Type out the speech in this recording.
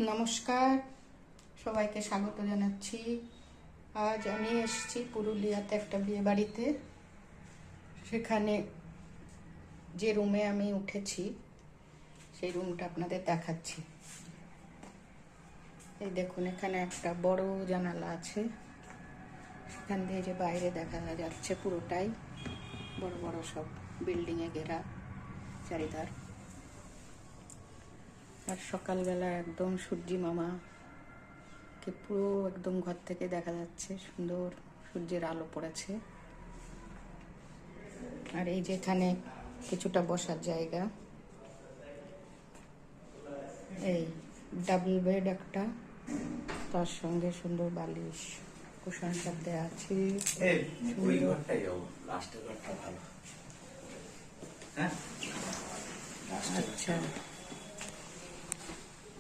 নমস্কার, সবাইকে স্বাগত জানাচ্ছি। আজ আমি এসেছি পুরুলিয়াতে একটা বিয়ে বাড়িতে। সেখানে যে রুমে আমি উঠেছি সেই রুমটা আপনাদের দেখাচ্ছি। এই দেখুন, এখানে একটা বড় জানালা আছে, সেখান দিয়ে যে বাইরে দেখা যাচ্ছে পুরোটাই বড় বড় সব বিল্ডিংয়ে ঘেরা চারিধার। আর সকালবেলা একদম সূর্যি মামাকে পুরো একদম ঘর থেকে দেখা যাচ্ছে, সুন্দর সূর্যের আলো পড়েছে। আর এই যে এখানে কিছুটা বসার জায়গা, এই ডাবল বেড একটা, তার সঙ্গে সুন্দর বালিশ কুশন সব দেওয়া আছে। আচ্ছা,